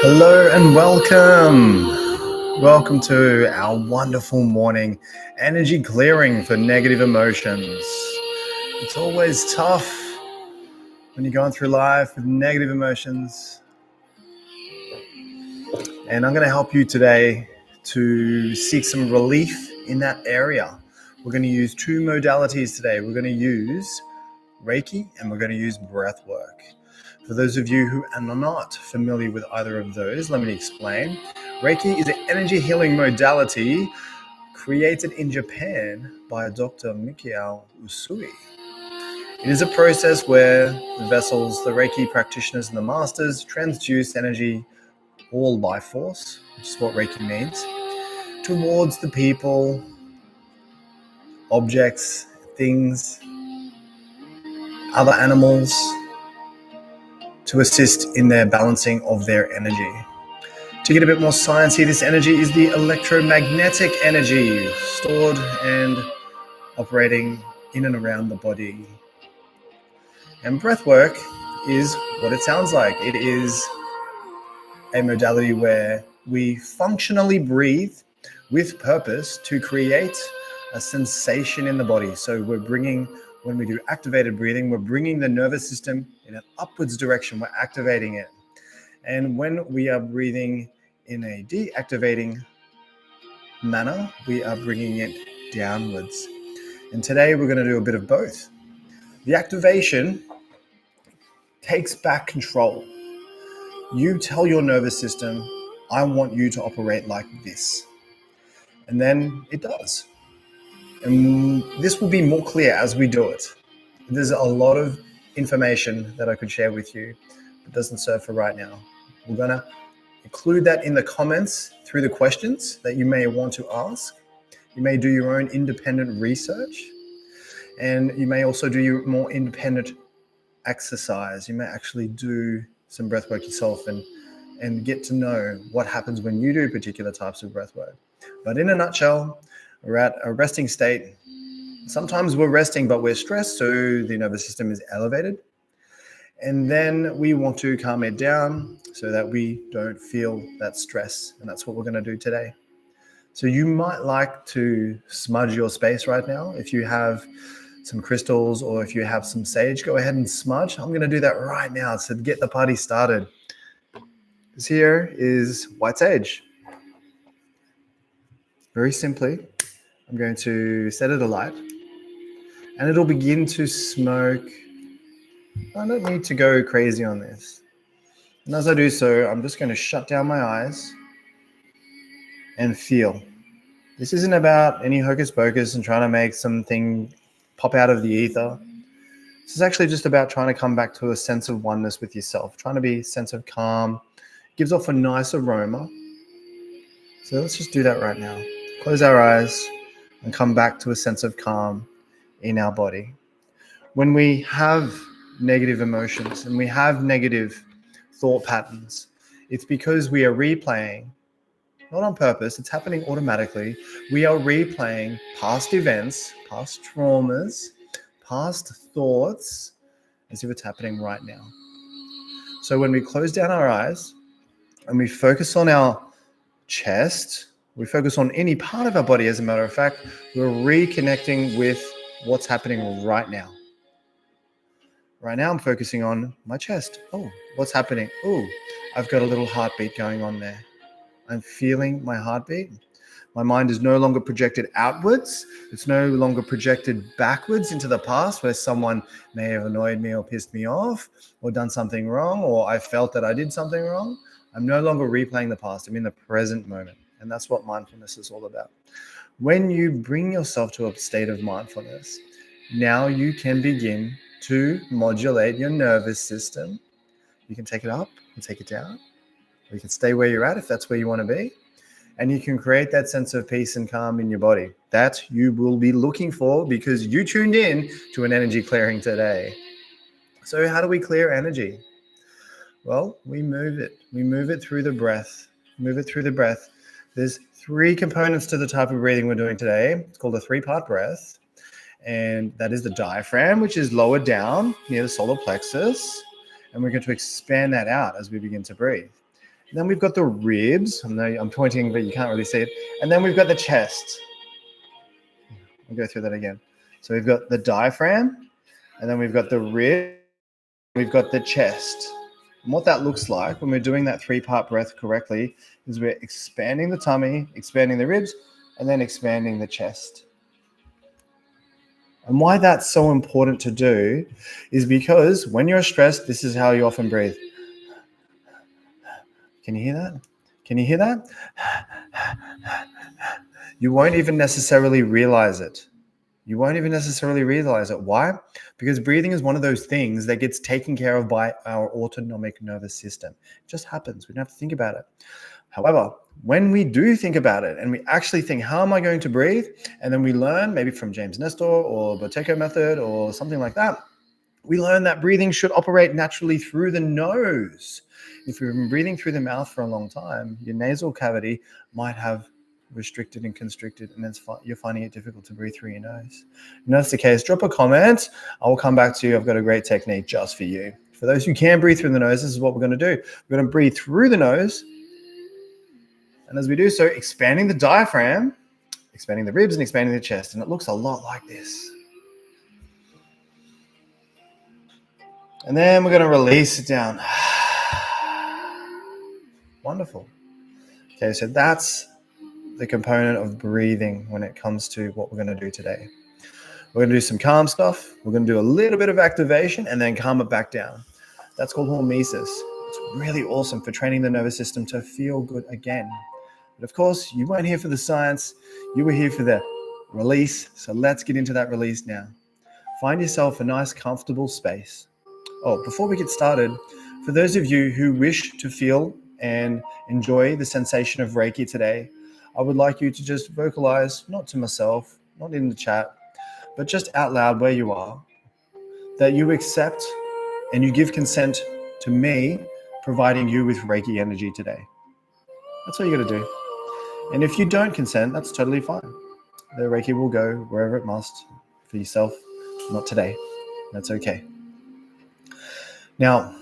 Hello and welcome. Welcome to our wonderful morning energy clearing for negative emotions. It's always tough when you're going through life with negative emotions. And I'm going to help you today to seek some relief in that area. We're going to use two modalities today. We're going to use Reiki and we're going to use Breathwork. For those of you who are not familiar with either of those, let me explain. Reiki is an energy healing modality created in Japan by Dr. Mikao Usui. It is a process where the vessels, the Reiki practitioners and the masters transduce energy, all life force, which is what Reiki means, towards the people, objects, things, other animals, to assist in their balancing of their energy. To get a bit more science here, this energy is the electromagnetic energy stored and operating in and around the body. And breathwork is what it sounds like. It is a modality where we functionally breathe with purpose to create a sensation in the body. So when we do activated breathing, we're bringing the nervous system in an upwards direction. We're activating it. And when we are breathing in a deactivating manner, we are bringing it downwards. And today we're going to do a bit of both. The activation takes back control. You tell your nervous system, I want you to operate like this. And then it does. And this will be more clear as we do it. There's a lot of information that I could share with you, but doesn't serve for right now. We're going to include that in the comments through the questions that you may want to ask. You may do your own independent research, and you may also do your more independent exercise. You may actually do some breath work yourself and get to know what happens when you do particular types of breath work. But in a nutshell, we're at a resting state. Sometimes we're resting, but we're stressed, so the nervous system is elevated. And then we want to calm it down so that we don't feel that stress. And that's what we're going to do today. So you might like to smudge your space right now. If you have some crystals or if you have some sage, go ahead and smudge. I'm going to do that right now to get the party started. This here is white sage. Very simply, I'm going to set it alight and it'll begin to smoke. I don't need to go crazy on this. And as I do so, I'm just going to shut down my eyes and feel. This isn't about any hocus pocus and trying to make something pop out of the ether. This is actually just about trying to come back to a sense of oneness with yourself, trying to be a sense of calm. It gives off a nice aroma. So let's just do that right now. Close our eyes and come back to a sense of calm in our body. When we have negative emotions and we have negative thought patterns, it's because we are replaying, not on purpose, it's happening automatically. We are replaying past events, past traumas, past thoughts as if it's happening right now. So when we close down our eyes and we focus on our chest, we focus on any part of our body, as a matter of fact, we're reconnecting with what's happening right now. Right now I'm focusing on my chest. Oh, what's happening? Oh, I've got a little heartbeat going on there. I'm feeling my heartbeat. My mind is no longer projected outwards. It's no longer projected backwards into the past where someone may have annoyed me or pissed me off or done something wrong, or I felt that I did something wrong. I'm no longer replaying the past. I'm in the present moment. And that's what mindfulness is all about. When you bring yourself to a state of mindfulness, now you can begin to modulate your nervous system. You can take it up and take it down, or you can stay where you're at if that's where you want to be. And you can create that sense of peace and calm in your body that you will be looking for because you tuned in to an energy clearing today. So how do we clear energy? Well, we move it. We move it through the breath. Move it through the breath. There's 3 components to the type of breathing we're doing today. It's called a 3-part breath. And that is the diaphragm, which is lower down near the solar plexus. And we're going to expand that out as we begin to breathe. Then we've got the ribs. I know I'm pointing, but you can't really see it. And then we've got the chest. I'll go through that again. So we've got the diaphragm, and then we've got the rib, we've got the chest. And what that looks like when we're doing that 3-part breath correctly is we're expanding the tummy, expanding the ribs, and then expanding the chest. And why that's so important to do is because when you're stressed, this is how you often breathe. Can you hear that? Can you hear that? You won't even necessarily realize it. You won't even necessarily realize it. Why? Because breathing is one of those things that gets taken care of by our autonomic nervous system. It just happens. We don't have to think about it. However, when we do think about it and we actually think, how am I going to breathe? And then we learn maybe from James Nestor or Boteko method or something like that, we learn that breathing should operate naturally through the nose. If you've been breathing through the mouth for a long time, your nasal cavity might have restricted and constricted, and you're finding it difficult to breathe through your nose. If that's the case, drop a comment. I will come back to you. I've got a great technique just for you. For those who can breathe through the nose, this is what we're going to do. We're going to breathe through the nose. And as we do so, expanding the diaphragm, expanding the ribs, and expanding the chest. And it looks a lot like this. And then we're going to release it down. Wonderful. Okay, so that's the component of breathing when it comes to what we're going to do today. We're going to do some calm stuff. We're going to do a little bit of activation and then calm it back down. That's called hormesis. It's really awesome for training the nervous system to feel good again. But of course, you weren't here for the science. You were here for the release. So let's get into that release now. Find yourself a nice, comfortable space. Oh, before we get started, for those of you who wish to feel and enjoy the sensation of Reiki today, I would like you to just vocalize, not to myself, not in the chat, but just out loud where you are, that you accept and you give consent to me providing you with Reiki energy today. That's all you got to do. And if you don't consent, that's totally fine. The Reiki will go wherever it must for yourself, not today. That's okay. Now,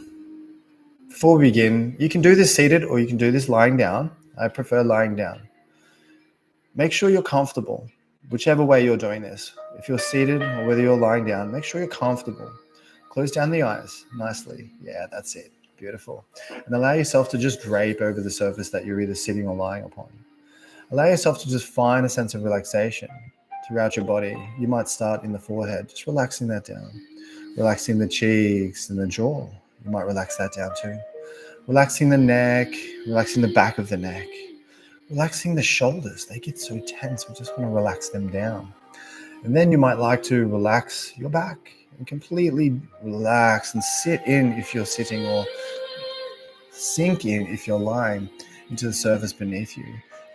before we begin, you can do this seated or you can do this lying down. I prefer lying down. Make sure you're comfortable, whichever way you're doing this. If you're seated or whether you're lying down, make sure you're comfortable. Close down the eyes nicely. Yeah, that's it. Beautiful. And allow yourself to just drape over the surface that you're either sitting or lying upon. Allow yourself to just find a sense of relaxation throughout your body. You might start in the forehead, just relaxing that down. Relaxing the cheeks and the jaw. You might relax that down too. Relaxing the neck, relaxing the back of the neck. Relaxing the shoulders. They get so tense. We just want to relax them down. And then you might like to relax your back and completely relax and sit in if you're sitting, or sink in if you're lying into the surface beneath you.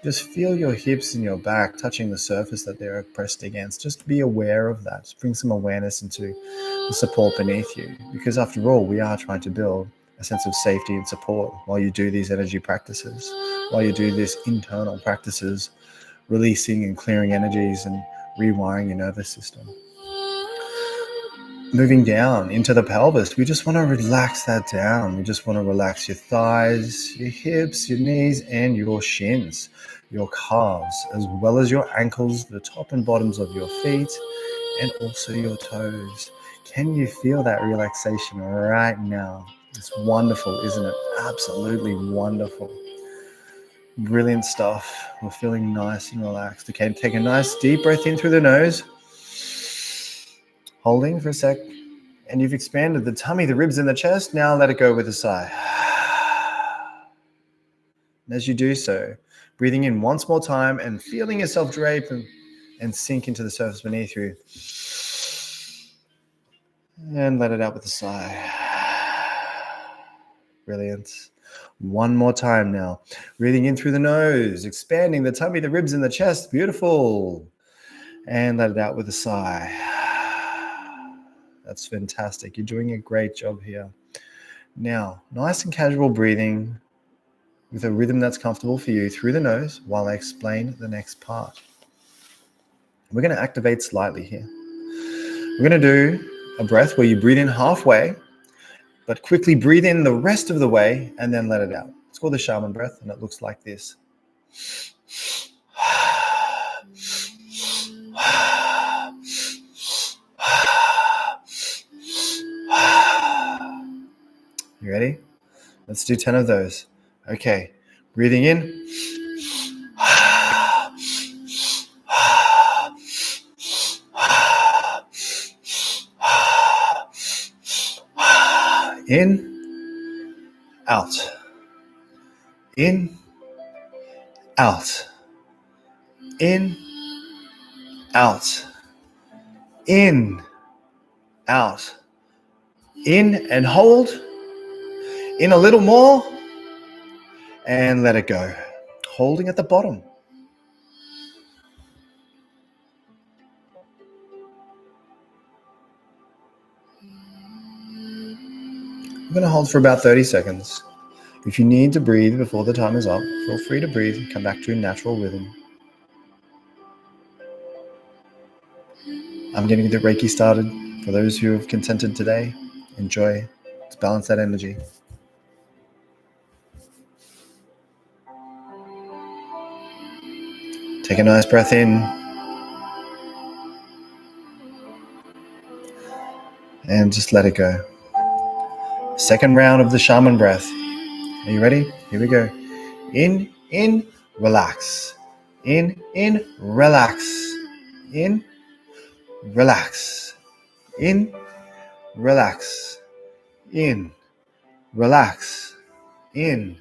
Just feel your hips and your back touching the surface that they're pressed against. Just be aware of that. Just bring some awareness into the support beneath you. Because after all, we are trying to build a sense of safety and support while you do these energy practices, while you do these internal practices, releasing and clearing energies and rewiring your nervous system. Moving down into the pelvis, we just want to relax that down. We just want to relax your thighs, your hips, your knees, and your shins, your calves, as well as your ankles, the top and bottoms of your feet, and also your toes. Can you feel that relaxation right now? It's wonderful, isn't it? Absolutely wonderful. Brilliant stuff. We're feeling nice and relaxed. Okay, take a nice deep breath in through the nose. Holding for a sec. And you've expanded the tummy, the ribs, and the chest. Now let it go with a sigh. And as you do so, breathing in once more time and feeling yourself drape and sink into the surface beneath you. And let it out with a sigh. Brilliant. One more time now. Breathing in through the nose, expanding the tummy, the ribs, and the chest. Beautiful. And let it out with a sigh. That's fantastic. You're doing a great job here. Now, nice and casual breathing with a rhythm that's comfortable for you through the nose while I explain the next part. We're going to activate slightly here. We're going to do a breath where you breathe in halfway, but quickly breathe in the rest of the way and then let it out. It's called the shaman breath, and it looks like this. You ready? Let's do 10 of those. Okay, breathing in. In, out. In, out. In, out. In, out. In and hold. In a little more. And let it go. Holding at the bottom. I'm going to hold for about 30 seconds. If you need to breathe before the time is up, feel free to breathe and come back to a natural rhythm. I'm getting the Reiki started. For those who have consented today, enjoy. Let's balance that energy. Take a nice breath in. And just let it go. Second round of the shaman breath. Are you ready? Here we go. In, relax. In, relax. In, relax. In, relax. In, relax. In,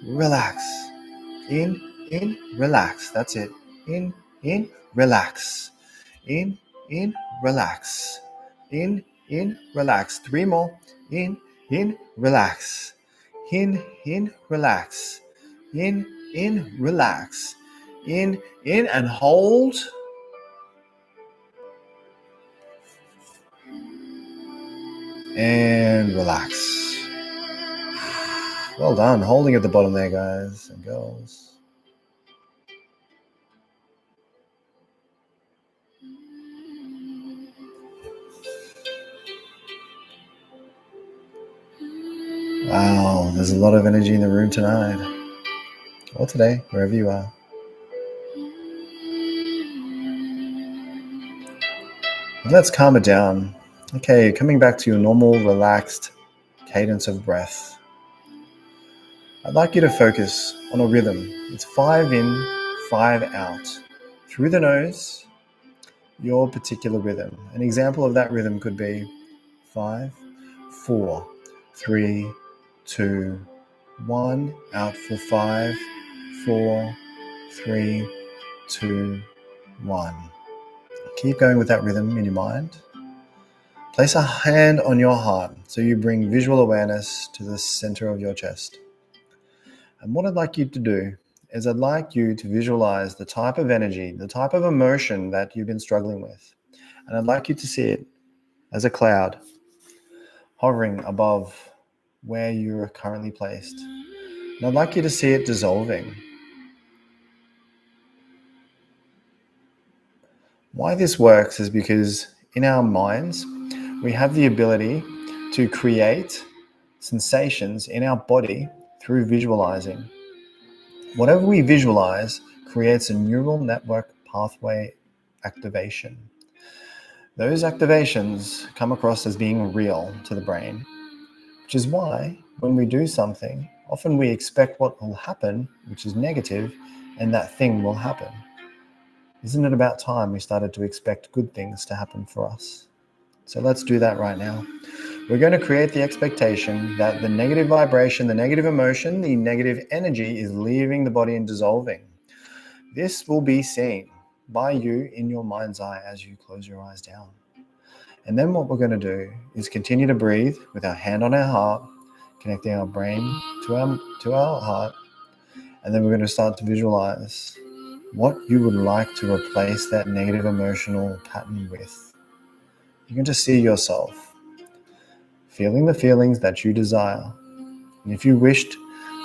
relax. In, relax. That's it. In, relax. In, relax. In, relax. 3 more. In, relax. In, relax. In, relax. In, and hold. And relax. Well done. Holding at the bottom there, guys and girls. Wow, there's a lot of energy in the room tonight. Or today, wherever you are. Let's calm it down. Okay, coming back to your normal, relaxed cadence of breath. I'd like you to focus on a rhythm. It's 5 in, 5 out. Through the nose, your particular rhythm. An example of that rhythm could be 5, 4, 3, 2, 1. Out for 5, 4, 3, 2, 1. Keep going with that rhythm in your mind. Place a hand on your heart so you bring visual awareness to the center of your chest. And what I'd like you to do is I'd like you to visualize the type of energy, the type of emotion that you've been struggling with. And I'd like you to see it as a cloud hovering above where you're currently placed. And I'd like you to see it dissolving. Why this works is because in our minds, we have the ability to create sensations in our body through visualizing. Whatever we visualize creates a neural network pathway activation. Those activations come across as being real to the brain, which is why when we do something, often we expect what will happen, which is negative, and that thing will happen. Isn't it about time we started to expect good things to happen for us? So let's do that right now. We're going to create the expectation that the negative vibration, the negative emotion, the negative energy is leaving the body and dissolving. This will be seen by you in your mind's eye as you close your eyes down. And then what we're going to do is continue to breathe with our hand on our heart, connecting our brain to our heart. And then we're going to start to visualize what you would like to replace that negative emotional pattern with. You can just see yourself feeling the feelings that you desire. And if you wished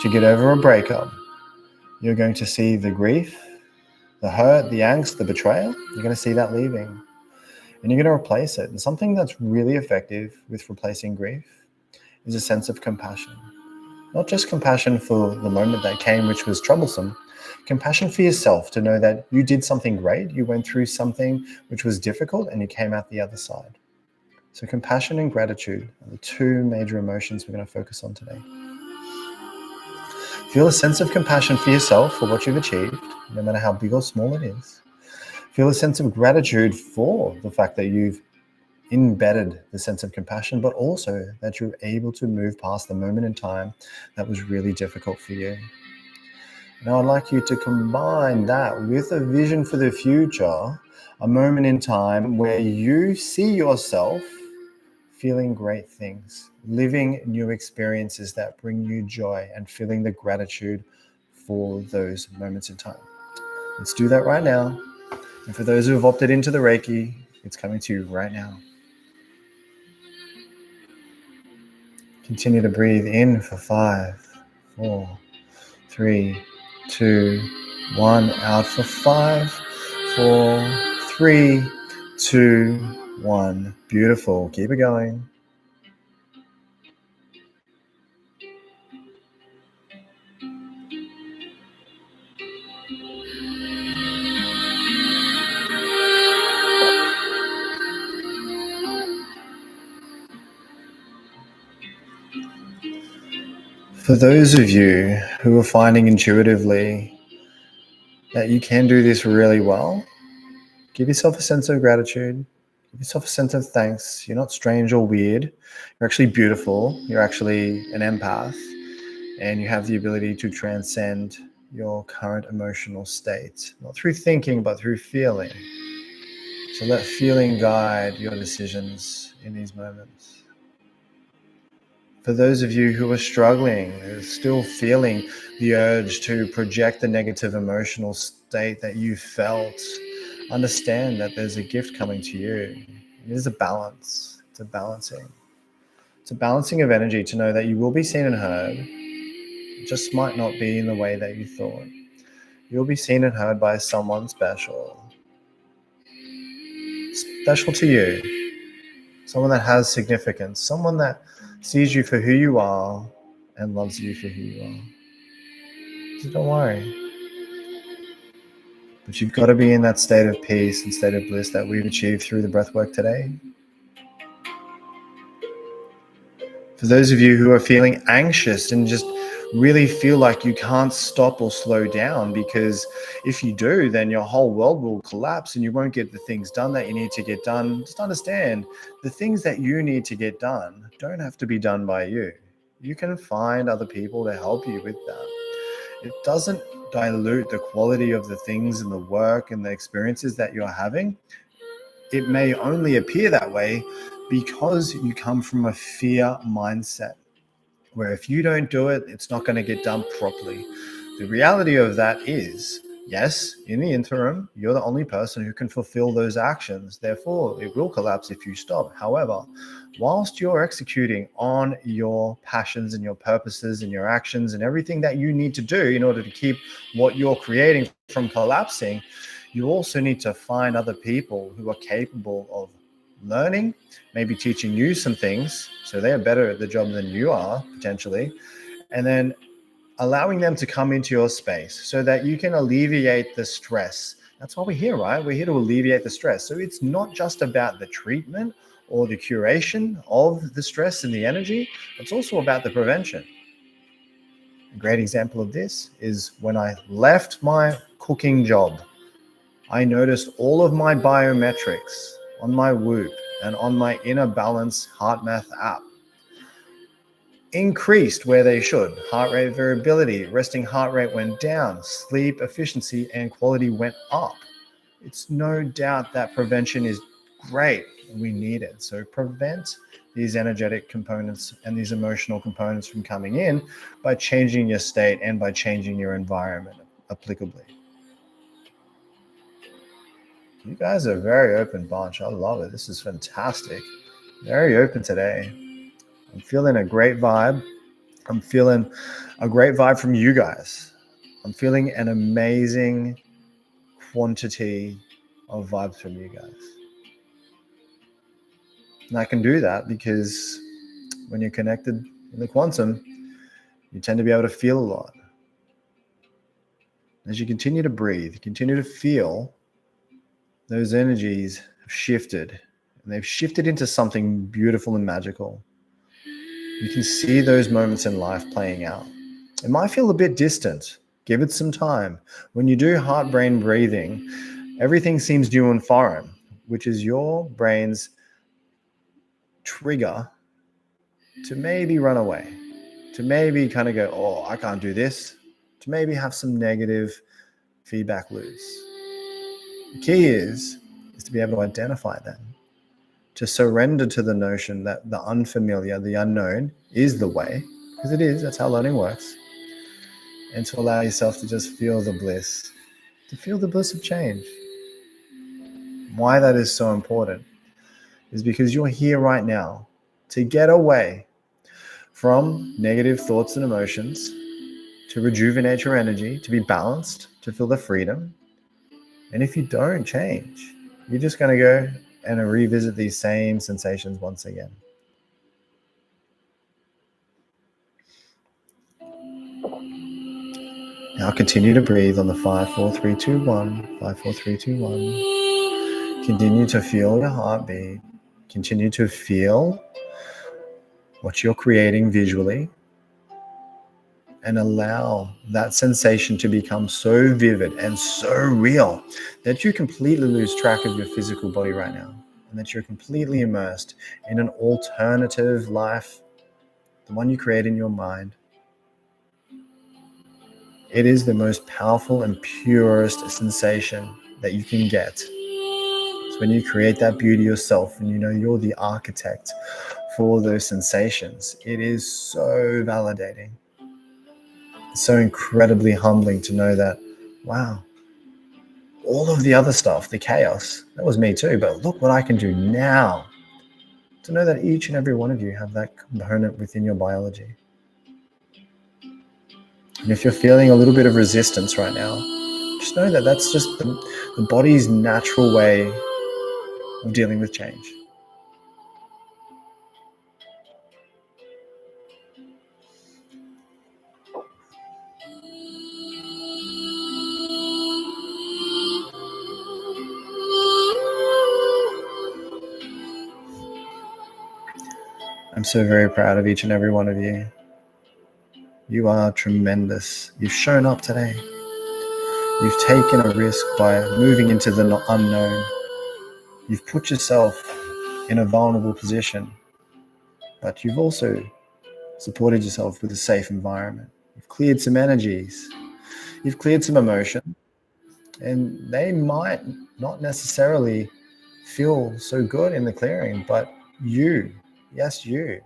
to get over a breakup, you're going to see the grief, the hurt, the angst, the betrayal. You're going to see that leaving. And you're going to replace it. And something that's really effective with replacing grief is a sense of compassion. Not just compassion for the moment that came, which was troublesome, compassion for yourself to know that you did something great, you went through something which was difficult, and you came out the other side. So compassion and gratitude are the two major emotions we're going to focus on today. Feel a sense of compassion for yourself for what you've achieved, no matter how big or small it is. Feel a sense of gratitude for the fact that you've embedded the sense of compassion, but also that you're able to move past the moment in time that was really difficult for you. Now, I'd like you to combine that with a vision for the future, a moment in time where you see yourself feeling great things, living new experiences that bring you joy, and feeling the gratitude for those moments in time. Let's do that right now. And for those who have opted into the Reiki, it's coming to you right now. Continue to breathe in for 5, 4, 3, 2, 1. Out for 5, 4, 3, 2, 1. Beautiful. Keep it going. For those of you who are finding intuitively that you can do this really well, give yourself a sense of gratitude. Give yourself a sense of thanks. You're not strange or weird. You're actually beautiful. You're actually an empath. And you have the ability to transcend your current emotional state, not through thinking, but through feeling. So let feeling guide your decisions in these moments. For those of you who are struggling, who are still feeling the urge to project the negative emotional state that you felt, understand that there's a gift coming to you. It is a balance. It's a balancing. It's a balancing of energy to know that you will be seen and heard. It just might not be in the way that you thought. You'll be seen and heard by someone special. Special to you. Someone that has significance. Someone that sees you for who you are and loves you for who you are. So don't worry. But you've got to be in that state of peace and state of bliss that we've achieved through the breathwork today. For those of you who are feeling anxious and just really feel like you can't stop or slow down, because if you do, then your whole world will collapse and you won't get the things done that you need to get done. Just understand, the things that you need to get done don't have to be done by you. You can find other people to help you with that. It doesn't dilute the quality of the things and the work and the experiences that you're having. It may only appear that way because you come from a fear mindset, where if you don't do it, it's not going to get done properly. The reality of that is, yes, in the interim, you're the only person who can fulfill those actions. Therefore, it will collapse if you stop. However, whilst you're executing on your passions and your purposes and your actions and everything that you need to do in order to keep what you're creating from collapsing, you also need to find other people who are capable of learning, maybe teaching you some things, so they're better at the job than you are, potentially, and then allowing them to come into your space so that you can alleviate the stress. That's why we're here, right? We're here to alleviate the stress. So it's not just about the treatment or the curation of the stress and the energy, it's also about the prevention. A great example of this is when I left my cooking job, I noticed all of my biometrics on my Whoop and on my Inner Balance HeartMath app increased where they should. Heart rate variability, resting heart rate went down, sleep efficiency and quality went up. It's no doubt that prevention is great and we need it. So prevent these energetic components and these emotional components from coming in by changing your state and by changing your environment applicably. You guys are a very open bunch. I love it. This is fantastic. Very open today. I'm feeling a great vibe. I'm feeling a great vibe from you guys. I'm feeling an amazing quantity of vibes from you guys. And I can do that because when you're connected in the quantum, You tend to be able to feel a lot. As you continue to breathe, continue to feel, those energies have shifted, and they've shifted into something beautiful and magical. You can see those moments in life playing out. It might feel a bit distant. Give it some time. When you do heart-brain breathing, everything seems new and foreign, which is your brain's trigger to maybe run away, to maybe kind of go, oh, I can't do this, to maybe have some negative feedback loops. The key is to be able to identify them, to surrender to the notion that the unfamiliar, the unknown is the way, because it is, that's how learning works, and to allow yourself to just feel the bliss, to feel the bliss of change. Why that is so important is because you're here right now to get away from negative thoughts and emotions, to rejuvenate your energy, to be balanced, to feel the freedom. And if you don't change, you're just going to go and revisit these same sensations once again. Now continue to breathe on the 5, 4, 3, 2, 1. 5, 4, 3, 2, 1. Continue to feel your heartbeat. Continue to feel what you're creating visually. And allow that sensation to become so vivid and so real that you completely lose track of your physical body right now. And that you're completely immersed in an alternative life, the one you create in your mind. It is the most powerful and purest sensation that you can get. So when you create that beauty yourself and you know you're the architect for those sensations, it is so validating. It's so incredibly humbling to know that, wow, all of the other stuff, the chaos, that was me too, but look what I can do now. To know that each and every one of you have that component within your biology. And if you're feeling a little bit of resistance right now, just know that that's just the body's natural way of dealing with change. I'm so very proud of each and every one of you. You are tremendous. You've shown up today. You've taken a risk by moving into the unknown. You've put yourself in a vulnerable position, but you've also supported yourself with a safe environment. You've cleared some energies. You've cleared some emotion, and they might not necessarily feel so good in the clearing, but you, yes, you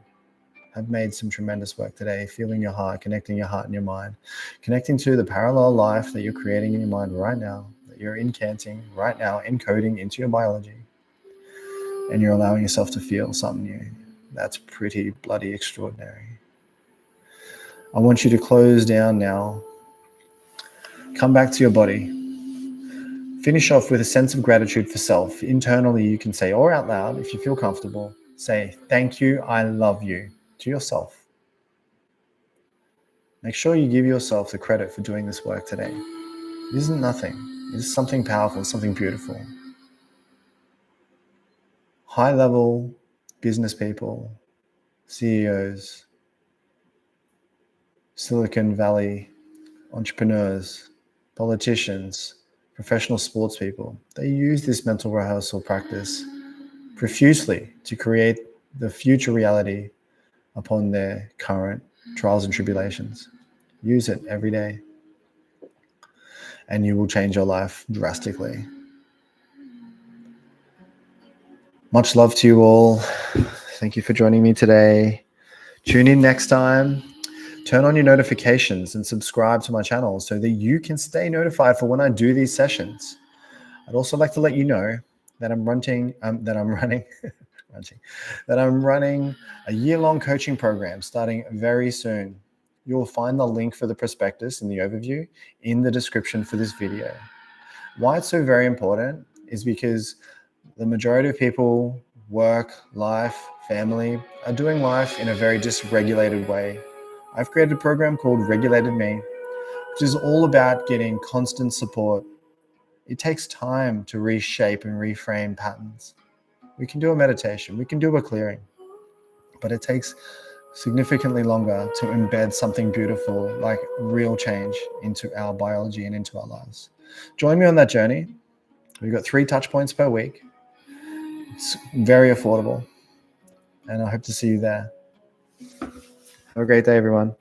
have made some tremendous work today, feeling your heart, connecting your heart and your mind, connecting to the parallel life that you're creating in your mind right now, that you're incanting right now, encoding into your biology, and you're allowing yourself to feel something new. That's pretty bloody extraordinary. I want you to close down now. Come back to your body. Finish off with a sense of gratitude for self. Internally, you can say, or out loud, if you feel comfortable, say, thank you, I love you, to yourself. Make sure you give yourself the credit for doing this work today. It isn't nothing. It is something powerful, something beautiful. High-level business people, CEOs, Silicon Valley entrepreneurs, politicians, professional sports people, they use this mental rehearsal practice profusely to create the future reality upon their current trials and tribulations. Use it every day, and you will change your life drastically. Much love to you all. Thank you for joining me today. Tune in next time. Turn on your notifications and subscribe to my channel so that you can stay notified for when I do these sessions. I'd also like to let you know that I'm running a year-long coaching program starting very soon. You'll find the link for the prospectus and the overview in the description for this video. Why it's so very important is because the majority of people, work, life, family, are doing life in a very dysregulated way. I've created a program called Regulated Me, which is all about getting constant support. It takes time to reshape and reframe patterns. We can do a meditation, we can do a clearing, but it takes significantly longer to embed something beautiful like real change into our biology and into our lives. Join me on that journey. We've got 3 touch points per week. It's very affordable, and I hope to see you there. Have a great day, everyone.